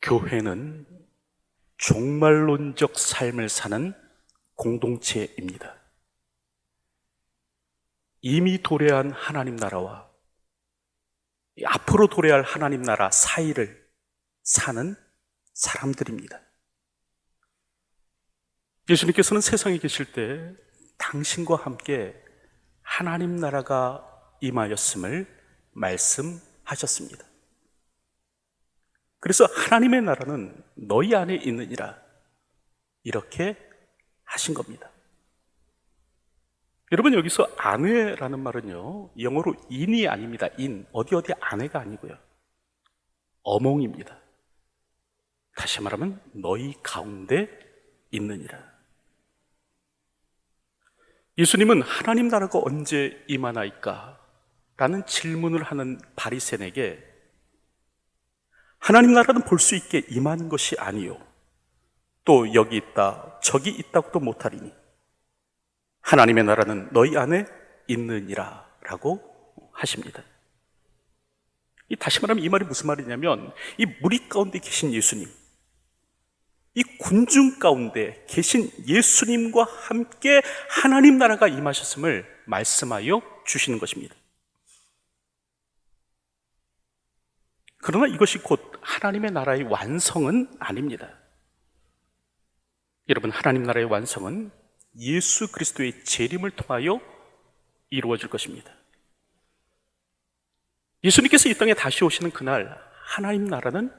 교회는 종말론적 삶을 사는 공동체입니다. 이미 도래한 하나님 나라와 앞으로 도래할 하나님 나라 사이를 사는 사람들입니다. 예수님께서는 세상에 계실 때 당신과 함께 하나님 나라가 임하였음을 말씀하셨습니다. 그래서 하나님의 나라는 너희 안에 있느니라 이렇게 하신 겁니다. 여러분, 여기서 아내라는 말은요, 영어로 in이 아닙니다. in, 어디 아내가 아니고요, 어몽입니다. 다시 말하면 너희 가운데 있느니라. 예수님은 하나님 나라가 언제 임하나이까? 라는 질문을 하는 바리새인에게 하나님 나라는 볼 수 있게 임하는 것이 아니요, 또 여기 있다 저기 있다고도 못하리니 하나님의 나라는 너희 안에 있느니라 라고 하십니다. 다시 말하면 이 말이 무슨 말이냐면, 이 무리 가운데 계신 예수님, 이 군중 가운데 계신 예수님과 함께 하나님 나라가 임하셨음을 말씀하여 주시는 것입니다. 그러나 이것이 곧 하나님의 나라의 완성은 아닙니다. 여러분, 하나님 나라의 완성은 예수 그리스도의 재림을 통하여 이루어질 것입니다. 예수님께서 이 땅에 다시 오시는 그날 하나님 나라는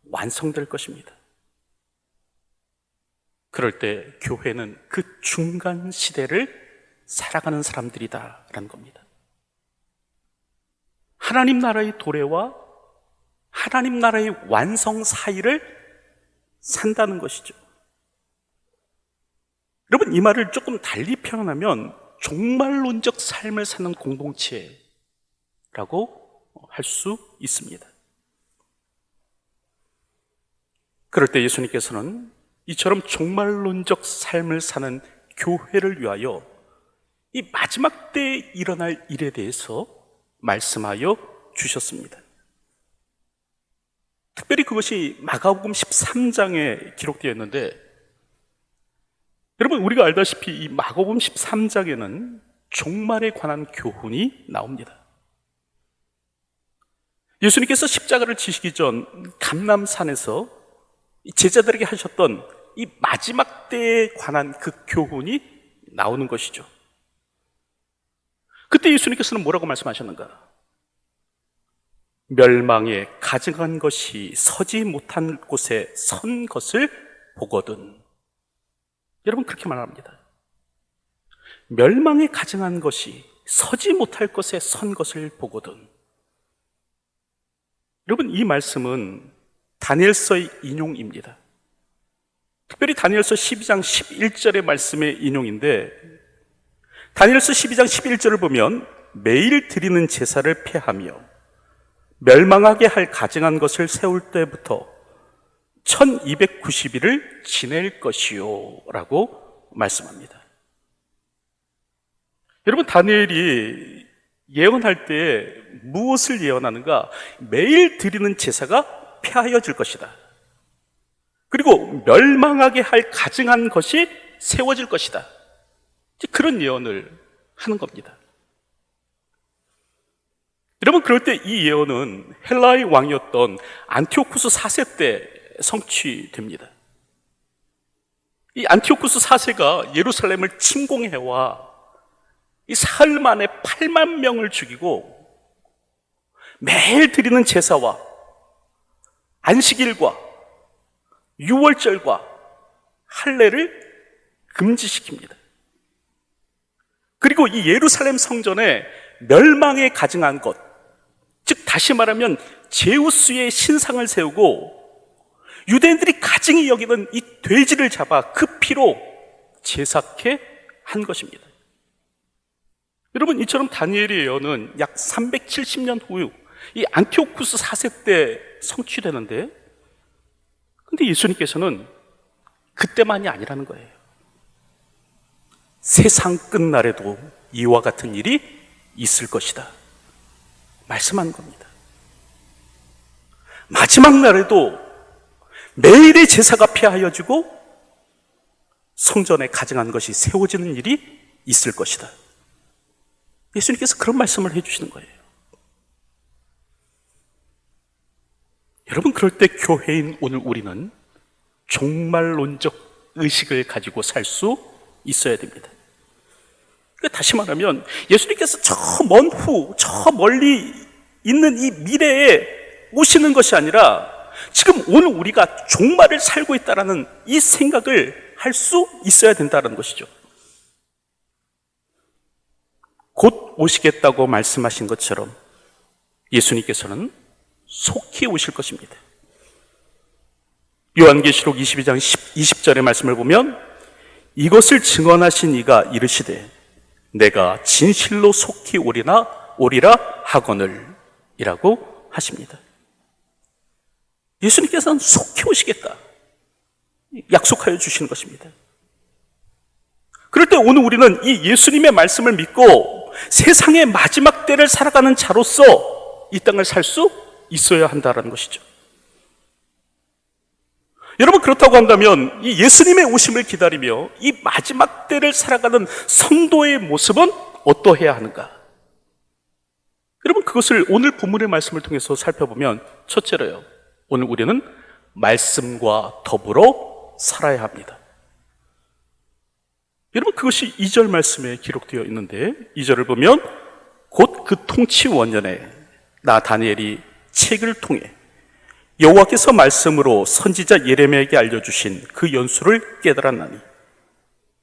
완성될 것입니다. 그럴 때 교회는 그 중간 시대를 살아가는 사람들이다라는 겁니다. 하나님 나라의 도래와 하나님 나라의 완성 사이를 산다는 것이죠. 여러분, 이 말을 조금 달리 표현하면 종말론적 삶을 사는 공동체라고 할 수 있습니다. 그럴 때 예수님께서는 이처럼 종말론적 삶을 사는 교회를 위하여 이 마지막 때에 일어날 일에 대해서 말씀하여 주셨습니다. 특별히 그것이 마가복음 13장에 기록되어 있는데, 여러분, 우리가 알다시피 이 마가복음 13장에는 종말에 관한 교훈이 나옵니다. 예수님께서 십자가를 지시기 전 감람산에서 제자들에게 하셨던 이 마지막 때에 관한 그 교훈이 나오는 것이죠. 그때 예수님께서는 뭐라고 말씀하셨는가? 멸망에 가증한 것이 서지 못한 곳에 선 것을 보거든. 여러분, 그렇게 말합니다. 멸망에 가증한 것이 서지 못할 것에 선 것을 보거든. 여러분, 이 말씀은 다니엘서의 인용입니다. 특별히 다니엘서 12장 11절의 말씀의 인용인데, 다니엘서 12장 11절을 보면 매일 드리는 제사를 폐하며 멸망하게 할 가증한 것을 세울 때부터 1290일을 지낼 것이요 라고 말씀합니다. 여러분, 다니엘이 예언할 때 무엇을 예언하는가? 매일 드리는 제사가 폐하여질 것이다. 그리고 멸망하게 할 가증한 것이 세워질 것이다. 그런 예언을 하는 겁니다. 여러분, 그럴 때 이 예언은 헬라의 왕이었던 안티오쿠스 4세 때 성취됩니다. 이 안티오쿠스 4세가 예루살렘을 침공해와 이 사흘 만에 8만 명을 죽이고 매일 드리는 제사와 안식일과 유월절과 할례를 금지시킵니다. 그리고 이 예루살렘 성전에 멸망에 가증한 것, 즉 다시 말하면 제우스의 신상을 세우고 유대인들이 가증히 여기던 이 돼지를 잡아 그 피로 제사케 한 것입니다. 여러분, 이처럼 다니엘의 예언은 약 370년 후 이 안티오쿠스 4세 때 성취되는데, 근데 예수님께서는 그때만이 아니라는 거예요. 세상 끝날에도 이와 같은 일이 있을 것이다 말씀한 겁니다. 마지막 날에도 매일의 제사가 폐하여지고 성전에 가증한 것이 세워지는 일이 있을 것이다. 예수님께서 그런 말씀을 해주시는 거예요. 여러분, 그럴 때 교회인 오늘 우리는 종말론적 의식을 가지고 살 수 있어야 됩니다. 그러니까 다시 말하면 예수님께서 저 멀리 있는 이 미래에 오시는 것이 아니라 지금 오늘 우리가 종말을 살고 있다는 이 생각을 할 수 있어야 된다는 것이죠. 곧 오시겠다고 말씀하신 것처럼 예수님께서는 속히 오실 것입니다. 요한계시록 22장 20절의 말씀을 보면 이것을 증언하신 이가 이르시되 내가 진실로 속히 오리라 하거늘 이라고 하십니다. 예수님께서는 속히 오시겠다 약속하여 주시는 것입니다. 그럴 때 오늘 우리는 이 예수님의 말씀을 믿고 세상의 마지막 때를 살아가는 자로서 이 땅을 살 수 있어야 한다는 것이죠. 여러분, 그렇다고 한다면 이 예수님의 오심을 기다리며 이 마지막 때를 살아가는 성도의 모습은 어떠해야 하는가? 여러분, 그것을 오늘 본문의 말씀을 통해서 살펴보면 첫째로요, 오늘 우리는 말씀과 더불어 살아야 합니다. 여러분, 그것이 2절 말씀에 기록되어 있는데 2절을 보면 곧 그 통치 원년에 나 다니엘이 책을 통해 여호와께서 말씀으로 선지자 예레미야에게 알려주신 그 연수를 깨달았나니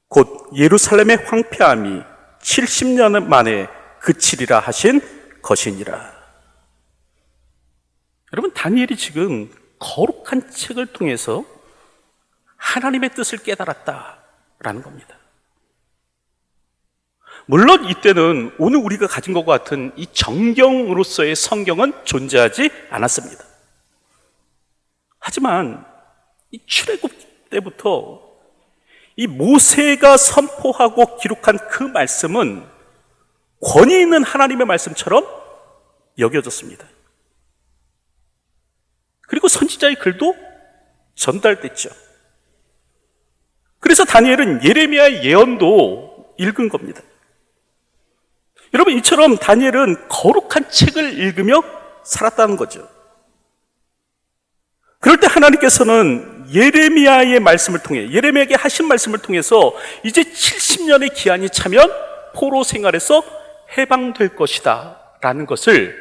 곧 예루살렘의 황폐함이 70년 만에 그치리라 하신 것이니라. 여러분, 다니엘이 지금 거룩한 책을 통해서 하나님의 뜻을 깨달았다라는 겁니다. 물론 이때는 오늘 우리가 가진 것과 같은 이 정경으로서의 성경은 존재하지 않았습니다. 하지만 이 출애굽 때부터 이 모세가 선포하고 기록한 그 말씀은 권위 있는 하나님의 말씀처럼 여겨졌습니다. 그리고 선지자의 글도 전달됐죠. 그래서 다니엘은 예레미야의 예언도 읽은 겁니다. 여러분, 이처럼 다니엘은 거룩한 책을 읽으며 살았다는 거죠. 그럴 때 하나님께서는 예레미야의 말씀을 통해, 예레미야에게 하신 말씀을 통해서 이제 70년의 기한이 차면 포로 생활에서 해방될 것이다 라는 것을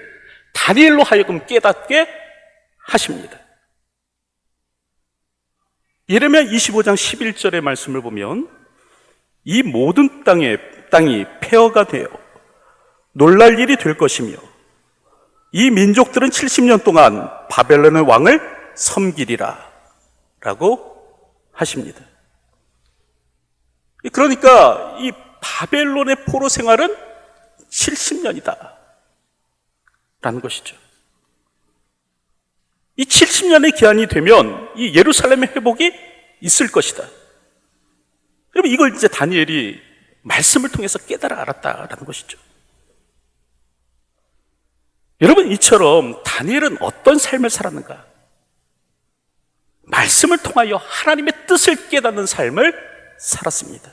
다니엘로 하여금 깨닫게 하십니다. 예레미야 25장 11절의 말씀을 보면 이 모든 땅이 폐허가 되어 놀랄 일이 될 것이며 이 민족들은 70년 동안 바벨론의 왕을 섬기리라 라고 하십니다. 그러니까 이 바벨론의 포로 생활은 70년이다 라는 것이죠. 이 70년의 기한이 되면 이 예루살렘의 회복이 있을 것이다. 여러분, 이걸 이제 다니엘이 말씀을 통해서 깨달아 알았다라는 것이죠. 여러분, 이처럼 다니엘은 어떤 삶을 살았는가? 말씀을 통하여 하나님의 뜻을 깨닫는 삶을 살았습니다.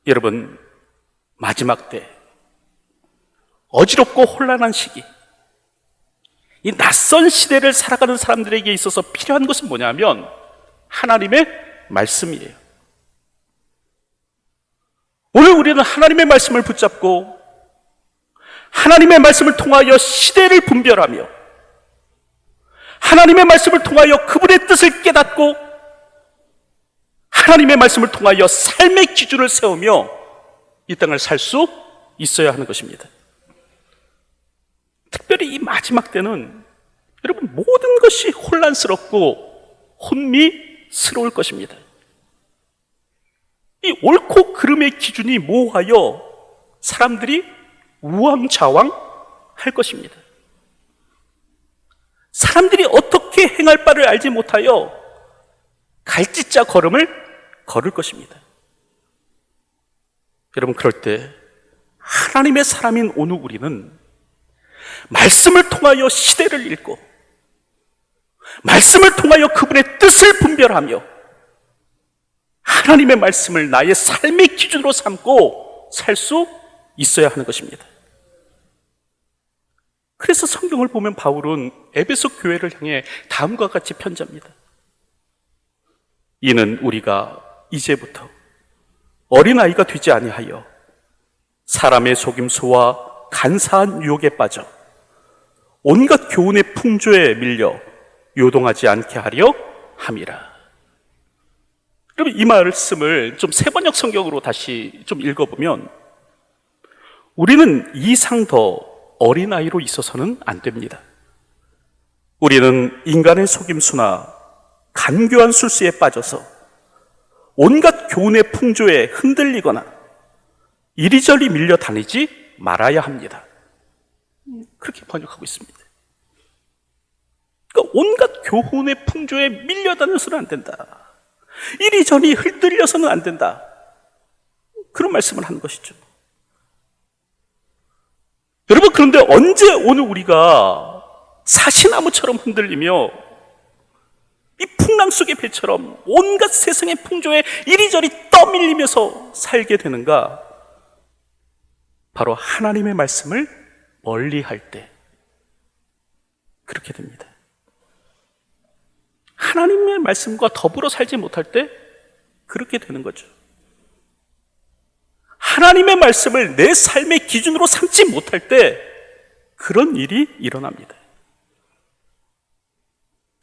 여러분, 마지막 때 어지럽고 혼란한 시기, 이 낯선 시대를 살아가는 사람들에게 있어서 필요한 것은 뭐냐면 하나님의 말씀이에요. 오늘 우리는 하나님의 말씀을 붙잡고 하나님의 말씀을 통하여 시대를 분별하며 하나님의 말씀을 통하여 그분의 뜻을 깨닫고 하나님의 말씀을 통하여 삶의 기준을 세우며 이 땅을 살 수 있어야 하는 것입니다. 특별히 이 마지막 때는 여러분, 모든 것이 혼란스럽고 혼미스러울 것입니다. 이 옳고 그름의 기준이 모호하여 사람들이 우왕좌왕할 것입니다. 사람들이 어떻게 행할 바를 알지 못하여 갈짓자 걸음을 걸을 것입니다. 여러분, 그럴 때 하나님의 사람인 오늘 우리는 말씀을 통하여 시대를 읽고 말씀을 통하여 그분의 뜻을 분별하며 하나님의 말씀을 나의 삶의 기준으로 삼고 살 수 있어야 하는 것입니다. 그래서 성경을 보면 바울은 에베소 교회를 향해 다음과 같이 편지합니다. 이는 우리가 이제부터 어린아이가 되지 아니하여 사람의 속임수와 간사한 유혹에 빠져 온갖 교훈의 풍조에 밀려 요동하지 않게 하려 함이라. 여러분, 이 말씀을 좀 세번역 성경으로 다시 좀 읽어보면 우리는 이상 더 어린아이로 있어서는 안 됩니다. 우리는 인간의 속임수나 간교한 술수에 빠져서 온갖 교훈의 풍조에 흔들리거나 이리저리 밀려 다니지 말아야 합니다. 그렇게 번역하고 있습니다. 그러니까 온갖 교훈의 풍조에 밀려 다녀서는 안 된다. 이리저리 흔들려서는 안 된다. 그런 말씀을 하는 것이죠. 여러분, 그런데 언제 오늘 우리가 사시나무처럼 흔들리며 이 풍랑 속의 배처럼 온갖 세상의 풍조에 이리저리 떠밀리면서 살게 되는가? 바로 하나님의 말씀을 멀리할 때 그렇게 됩니다. 하나님의 말씀과 더불어 살지 못할 때 그렇게 되는 거죠. 하나님의 말씀을 내 삶의 기준으로 삼지 못할 때 그런 일이 일어납니다.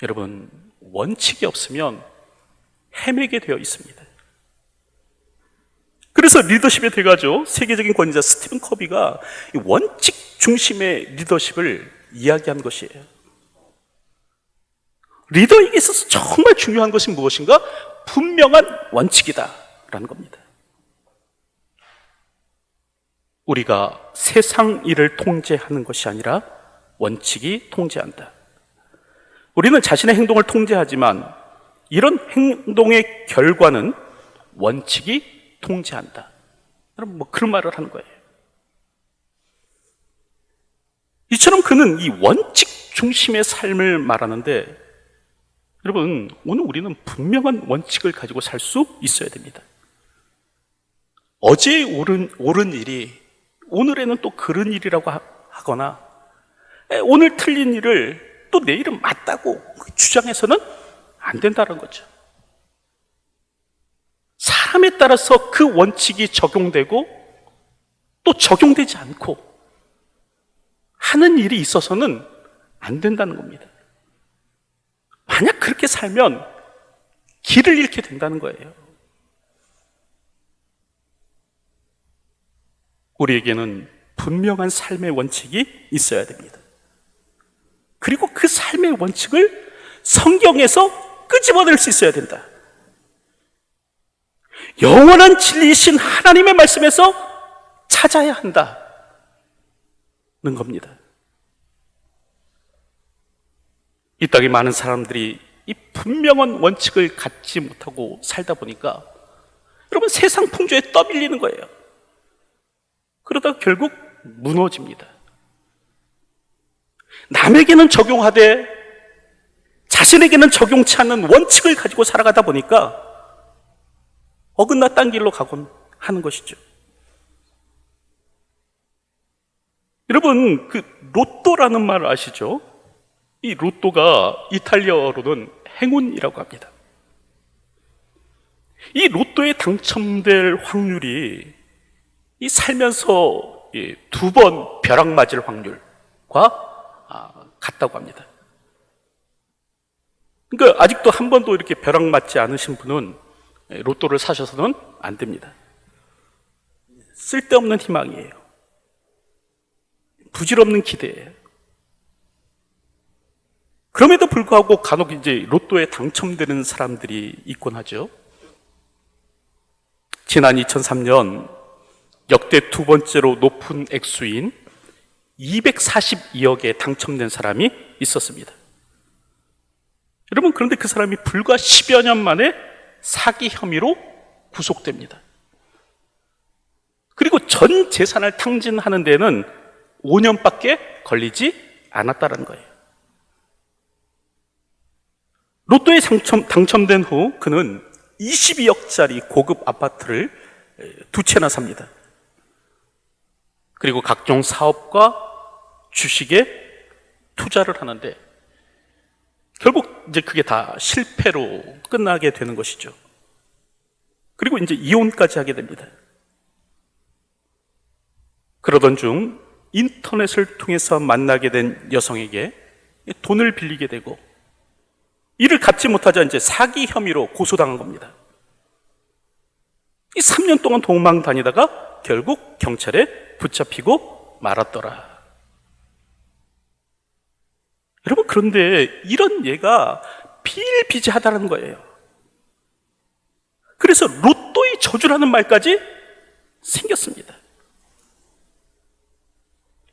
여러분, 원칙이 없으면 헤매게 되어 있습니다. 그래서 리더십의 대가죠, 세계적인 권위자 스티븐 커비가 원칙 중심의 리더십을 이야기한 것이에요. 리더에게 있어서 정말 중요한 것이 무엇인가? 분명한 원칙이다라는 겁니다. 우리가 세상 일을 통제하는 것이 아니라 원칙이 통제한다. 우리는 자신의 행동을 통제하지만 이런 행동의 결과는 원칙이 통제한다. 여러분, 그런 말을 하는 거예요. 이처럼 그는 이 원칙 중심의 삶을 말하는데, 여러분, 오늘 우리는 분명한 원칙을 가지고 살 수 있어야 됩니다. 어제 옳은 일이 오늘에는 또 그런 일이라고 하거나, 오늘 틀린 일을 또 내일은 맞다고 주장해서는 안 된다는 거죠. 사람에 따라서 그 원칙이 적용되고 또 적용되지 않고 하는 일이 있어서는 안 된다는 겁니다. 만약 그렇게 살면 길을 잃게 된다는 거예요. 우리에게는 분명한 삶의 원칙이 있어야 됩니다. 그리고 그 삶의 원칙을 성경에서 끄집어낼 수 있어야 된다. 영원한 진리이신 하나님의 말씀에서 찾아야 한다는 겁니다. 이 땅에 많은 사람들이 이 분명한 원칙을 갖지 못하고 살다 보니까 여러분, 세상 풍조에 떠밀리는 거예요. 그러다가 결국 무너집니다. 남에게는 적용하되 자신에게는 적용치 않는 원칙을 가지고 살아가다 보니까 어긋나 딴 길로 가곤 하는 것이죠. 여러분, 그 로또라는 말 아시죠? 이 로또가 이탈리아어로는 행운이라고 합니다. 이 로또에 당첨될 확률이 이 살면서 2번 벼락 맞을 확률과 같다고 합니다. 그러니까 아직도 한 번도 이렇게 벼락 맞지 않으신 분은 로또를 사셔서는 안 됩니다. 쓸데없는 희망이에요. 부질없는 기대예요. 그럼에도 불구하고 간혹 이제 로또에 당첨되는 사람들이 있곤 하죠. 지난 2003년 역대 두 번째로 높은 액수인 242억에 당첨된 사람이 있었습니다. 여러분, 그런데 그 사람이 불과 10여 년 만에 사기 혐의로 구속됩니다. 그리고 전 재산을 탕진하는 데는 5년밖에 걸리지 않았다는 거예요. 로또에 당첨된 후 그는 22억짜리 고급 아파트를 두 채나 삽니다. 그리고 각종 사업과 주식에 투자를 하는데 결국 이제 그게 다 실패로 끝나게 되는 것이죠. 그리고 이제 이혼까지 하게 됩니다. 그러던 중 인터넷을 통해서 만나게 된 여성에게 돈을 빌리게 되고 이를 갚지 못하자 이제 사기 혐의로 고소당한 겁니다. 이 3년 동안 도망 다니다가 결국 경찰에 붙잡히고 말았더라. 여러분, 그런데 이런 예가 비일비재하다는 거예요. 그래서 로또의 저주라는 말까지 생겼습니다.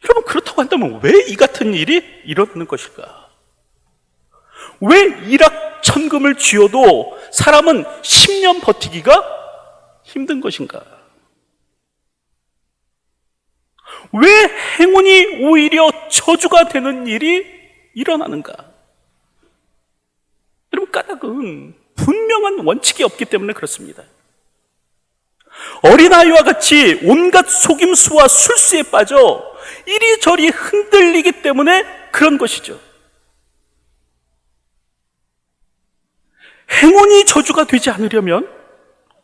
여러분, 그렇다고 한다면 왜 이 같은 일이 일어나는 것일까? 왜 일확천금을 쥐어도 사람은 10년 버티기가 힘든 것인가? 왜 행운이 오히려 저주가 되는 일이 일어나는가? 여러분, 까닭은 분명한 원칙이 없기 때문에 그렇습니다. 어린아이와 같이 온갖 속임수와 술수에 빠져 이리저리 흔들리기 때문에 그런 것이죠. 행운이 저주가 되지 않으려면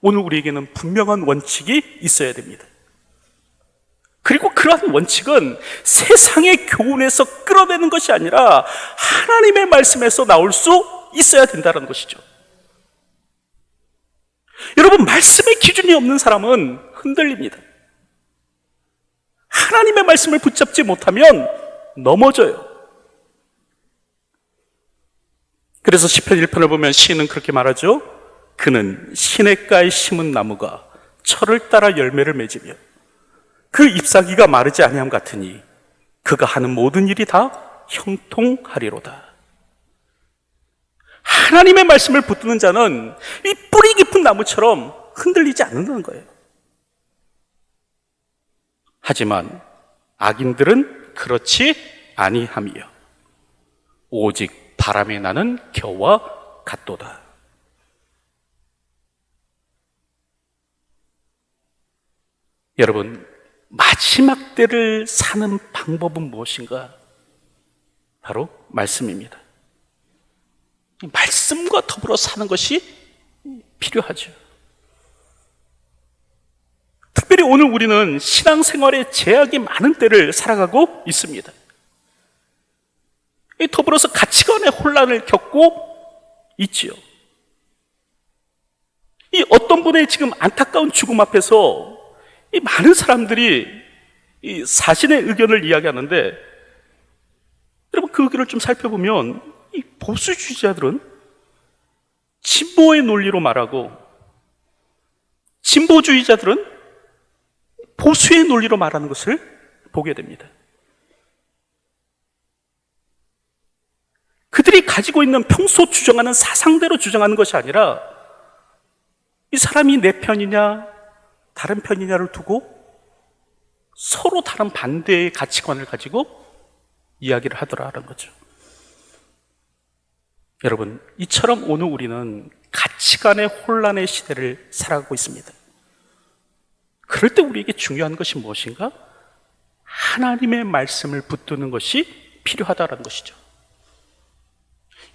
오늘 우리에게는 분명한 원칙이 있어야 됩니다. 그리고 그러한 원칙은 세상의 교훈에서 끌어내는 것이 아니라 하나님의 말씀에서 나올 수 있어야 된다는 것이죠. 여러분, 말씀의 기준이 없는 사람은 흔들립니다. 하나님의 말씀을 붙잡지 못하면 넘어져요. 그래서 시편 1편을 보면 시인은 그렇게 말하죠. 그는 시냇가에 심은 나무가 철을 따라 열매를 맺으며 그 잎사귀가 마르지 아니함 같으니 그가 하는 모든 일이 다 형통하리로다. 하나님의 말씀을 붙드는 자는 이 뿌리 깊은 나무처럼 흔들리지 않는다는 거예요. 하지만 악인들은 그렇지 아니함이요 오직 바람에 나는 겨와 같도다. 여러분, 마지막 때를 사는 방법은 무엇인가? 바로 말씀입니다. 말씀과 더불어 사는 것이 필요하죠. 특별히 오늘 우리는 신앙생활에 제약이 많은 때를 살아가고 있습니다. 더불어서 가치관의 혼란을 겪고 있지요. 이 어떤 분의 지금 안타까운 죽음 앞에서 이 많은 사람들이 이 자신의 의견을 이야기하는데, 여러분, 그 의견을 좀 살펴보면 이 보수주의자들은 진보의 논리로 말하고 진보주의자들은 보수의 논리로 말하는 것을 보게 됩니다. 그들이 가지고 있는 평소 주장하는 사상대로 주장하는 것이 아니라 이 사람이 내 편이냐 다른 편이냐를 두고 서로 다른 반대의 가치관을 가지고 이야기를 하더라라는 거죠. 여러분, 이처럼 오늘 우리는 가치관의 혼란의 시대를 살아가고 있습니다. 그럴 때 우리에게 중요한 것이 무엇인가? 하나님의 말씀을 붙드는 것이 필요하다는 것이죠.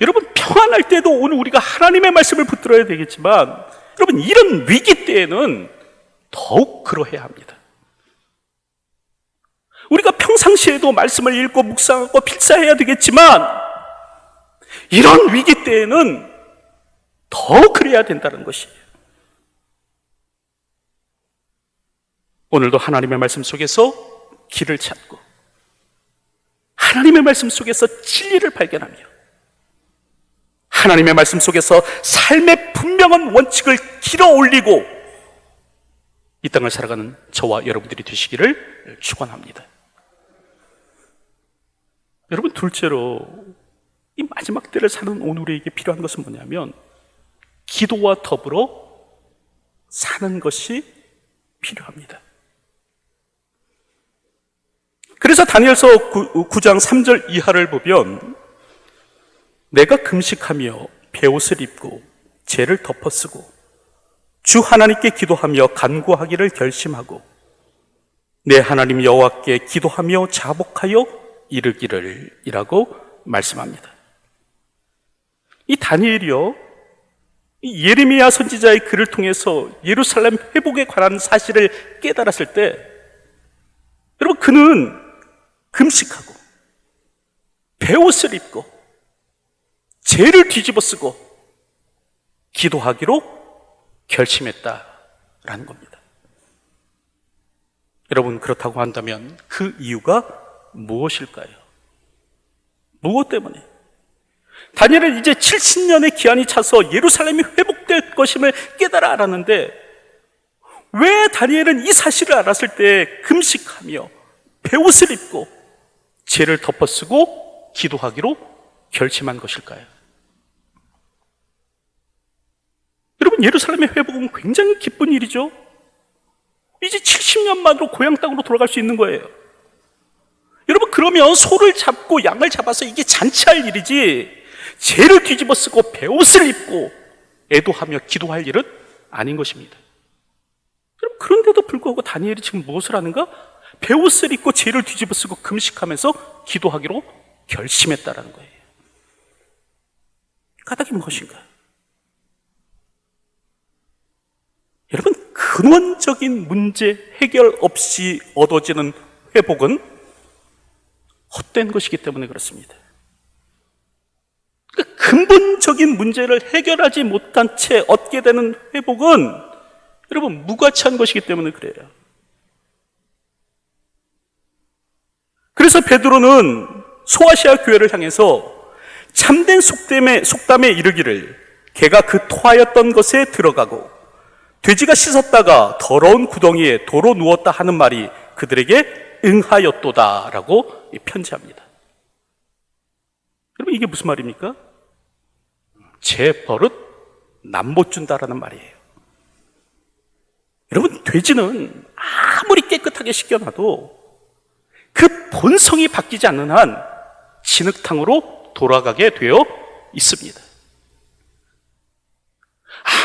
여러분, 평안할 때도 오늘 우리가 하나님의 말씀을 붙들어야 되겠지만, 여러분, 이런 위기 때에는 더욱 그러해야 합니다. 우리가 평상시에도 말씀을 읽고 묵상하고 필사해야 되겠지만, 이런 위기 때에는 더 그래야 된다는 것이에요. 오늘도 하나님의 말씀 속에서 길을 찾고 하나님의 말씀 속에서 진리를 발견하며 하나님의 말씀 속에서 삶의 분명한 원칙을 길어 올리고 이 땅을 살아가는 저와 여러분들이 되시기를 축원합니다. 여러분, 둘째로 이 마지막 때를 사는 오늘 우리에게 필요한 것은 뭐냐면 기도와 더불어 사는 것이 필요합니다. 그래서 다니엘서 9장 3절 이하를 보면 내가 금식하며 베옷을 입고 죄를 덮어쓰고 주 하나님께 기도하며 간구하기를 결심하고 내 하나님 여호와께 기도하며 자복하여 이르기를 이라고 말씀합니다. 이 다니엘이요, 이 예레미야 선지자의 글을 통해서 예루살렘 회복에 관한 사실을 깨달았을 때 여러분, 그는 금식하고 베옷을 입고 죄를 뒤집어 쓰고 기도하기로 결심했다라는 겁니다. 여러분, 그렇다고 한다면 그 이유가 무엇일까요? 무엇 때문에? 다니엘은 이제 70년의 기한이 차서 예루살렘이 회복될 것임을 깨달아 알았는데 왜 다니엘은 이 사실을 알았을 때 금식하며 베옷을 입고 죄를 덮어쓰고 기도하기로 결심한 것일까요? 여러분, 예루살렘의 회복은 굉장히 기쁜 일이죠. 이제 70년 만으로 고향 땅으로 돌아갈 수 있는 거예요. 여러분, 그러면 소를 잡고 양을 잡아서 이게 잔치할 일이지 죄를 뒤집어 쓰고 베옷을 입고 애도하며 기도할 일은 아닌 것입니다. 여러분, 그런데도 불구하고 다니엘이 지금 무엇을 하는가? 베옷을 입고 죄를 뒤집어 쓰고 금식하면서 기도하기로 결심했다라는 거예요. 까닭이 무엇인가? 여러분, 근원적인 문제 해결 없이 얻어지는 회복은 헛된 것이기 때문에 그렇습니다. 그 근본적인 문제를 해결하지 못한 채 얻게 되는 회복은 여러분 무가치한 것이기 때문에 그래요. 그래서 베드로는 소아시아 교회를 향해서 참된 속담에 이르기를 개가 그 토하였던 것에 들어가고 돼지가 씻었다가 더러운 구덩이에 도로 누웠다 하는 말이 그들에게 응하였도다라고 편지합니다. 여러분, 이게 무슨 말입니까? 제 버릇 남 못 준다라는 말이에요. 여러분, 돼지는 아무리 깨끗하게 씻겨놔도 그 본성이 바뀌지 않는 한 진흙탕으로 돌아가게 되어 있습니다.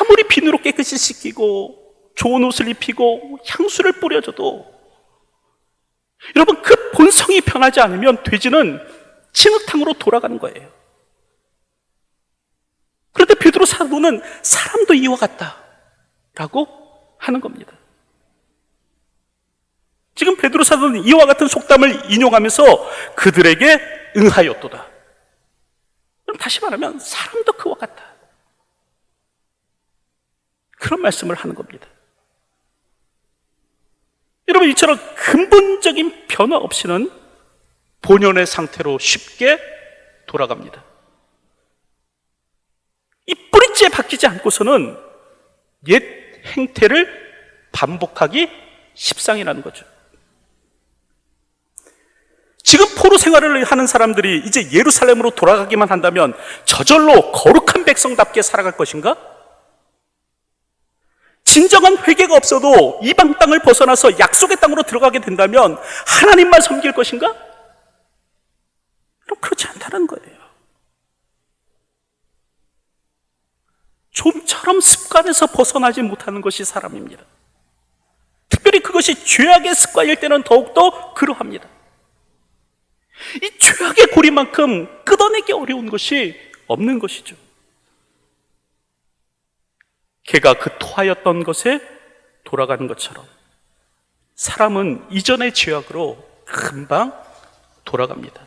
아무리 비누로 깨끗이 씻기고 좋은 옷을 입히고 향수를 뿌려줘도 여러분, 그 본성이 변하지 않으면 돼지는 진흙탕으로 돌아가는 거예요. 그런데 베드로 사도는 사람도 이와 같다라고 하는 겁니다. 지금 베드로 사도는 이와 같은 속담을 인용하면서 그들에게 응하였도다. 그럼 다시 말하면 사람도 그와 같다. 그런 말씀을 하는 겁니다. 여러분, 이처럼 근본적인 변화 없이는 본연의 상태로 쉽게 돌아갑니다. 이 뿌리째 바뀌지 않고서는 옛 행태를 반복하기 십상이라는 거죠. 지금 포로 생활을 하는 사람들이 이제 예루살렘으로 돌아가기만 한다면 저절로 거룩한 백성답게 살아갈 것인가? 진정한 회개가 없어도 이방 땅을 벗어나서 약속의 땅으로 들어가게 된다면 하나님만 섬길 것인가? 그럼 그렇지 않다는 거예요. 좀처럼 습관에서 벗어나지 못하는 것이 사람입니다. 특별히 그것이 죄악의 습관일 때는 더욱더 그러합니다. 이 죄악의 고리만큼 끊어내기 어려운 것이 없는 것이죠. 개가 그 토하였던 것에 돌아가는 것처럼 사람은 이전의 죄악으로 금방 돌아갑니다.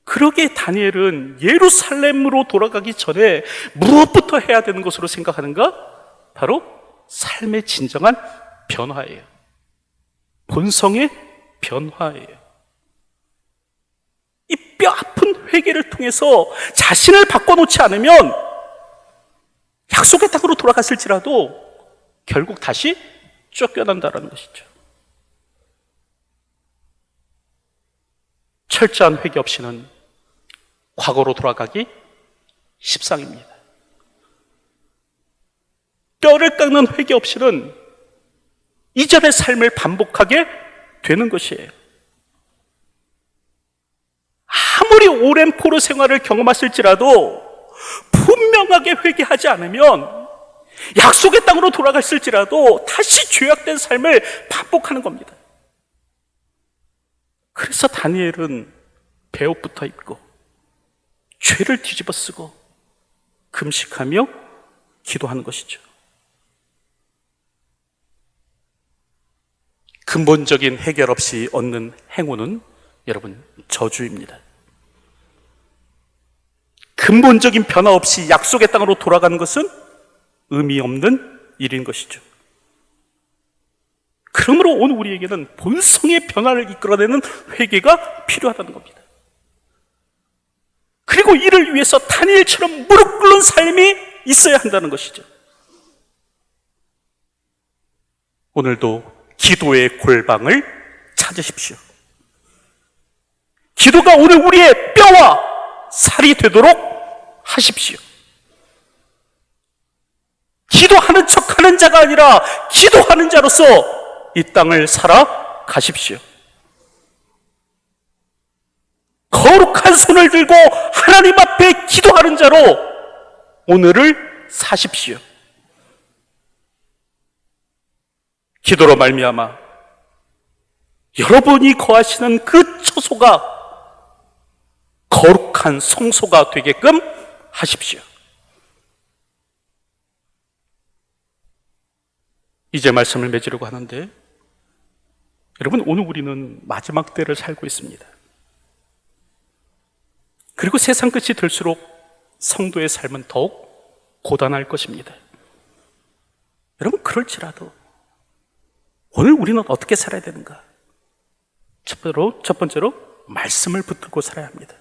그러기에 다니엘은 예루살렘으로 돌아가기 전에 무엇부터 해야 되는 것으로 생각하는가? 바로 삶의 진정한 변화예요. 본성의 변화예요. 이 뼈아픈 회개를 통해서 자신을 바꿔놓지 않으면 약속의 땅으로 돌아갔을지라도 결국 다시 쫓겨난다는 것이죠. 철저한 회개 없이는 과거로 돌아가기 십상입니다. 뼈를 깎는 회개 없이는 이전의 삶을 반복하게 되는 것이에요. 아무리 오랜 포로 생활을 경험했을지라도 분명하게 회개하지 않으면 약속의 땅으로 돌아갔을지라도 다시 죄악된 삶을 반복하는 겁니다. 그래서 다니엘은 배옷부터 입고 죄를 뒤집어 쓰고 금식하며 기도하는 것이죠. 근본적인 해결 없이 얻는 행운은 여러분 저주입니다. 근본적인 변화 없이 약속의 땅으로 돌아가는 것은 의미 없는 일인 것이죠. 그러므로 오늘 우리에게는 본성의 변화를 이끌어내는 회개가 필요하다는 겁니다. 그리고 이를 위해서 다니엘처럼 무릎 꿇는 삶이 있어야 한다는 것이죠. 오늘도 기도의 골방을 찾으십시오. 기도가 오늘 우리의 뼈와 살이 되도록 하십시오. 기도하는 척하는 자가 아니라 기도하는 자로서 이 땅을 살아가십시오. 거룩한 손을 들고 하나님 앞에 기도하는 자로 오늘을 사십시오. 기도로 말미암아 여러분이 거하시는 그 처소가 거룩한 성소가 되게끔 하십시오. 이제 말씀을 맺으려고 하는데, 여러분, 오늘 우리는 마지막 때를 살고 있습니다. 그리고 세상 끝이 들수록 성도의 삶은 더욱 고단할 것입니다. 여러분, 그럴지라도 오늘 우리는 어떻게 살아야 되는가? 첫 번째로 말씀을 붙들고 살아야 합니다.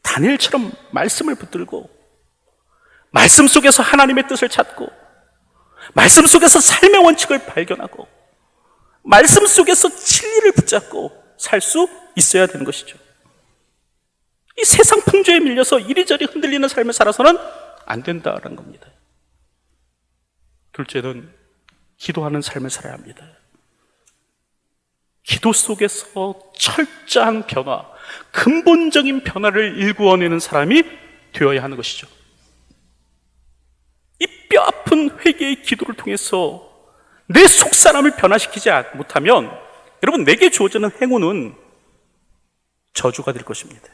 다니엘처럼 말씀을 붙들고 말씀 속에서 하나님의 뜻을 찾고 말씀 속에서 삶의 원칙을 발견하고 말씀 속에서 진리를 붙잡고 살 수 있어야 되는 것이죠. 이 세상 풍조에 밀려서 이리저리 흔들리는 삶을 살아서는 안 된다는 겁니다. 둘째는 기도하는 삶을 살아야 합니다. 기도 속에서 철저한 변화, 근본적인 변화를 일구어내는 사람이 되어야 하는 것이죠. 이 뼈아픈 회개의 기도를 통해서 내 속사람을 변화시키지 못하면 여러분, 내게 주어지는 행운은 저주가 될 것입니다.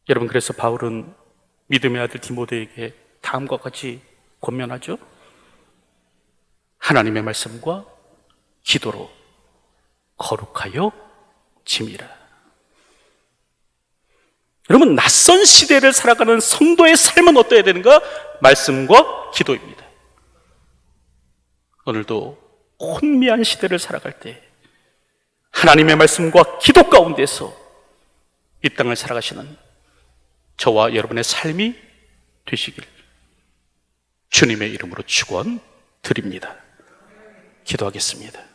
여러분, 그래서 바울은 믿음의 아들 디모데에게 다음과 같이 권면하죠. 하나님의 말씀과 기도로 거룩하여 짐이라. 여러분, 낯선 시대를 살아가는 성도의 삶은 어떠해야 되는가? 말씀과 기도입니다. 오늘도 혼미한 시대를 살아갈 때 하나님의 말씀과 기도 가운데서 이 땅을 살아가시는 저와 여러분의 삶이 되시길 주님의 이름으로 축원드립니다. 기도하겠습니다.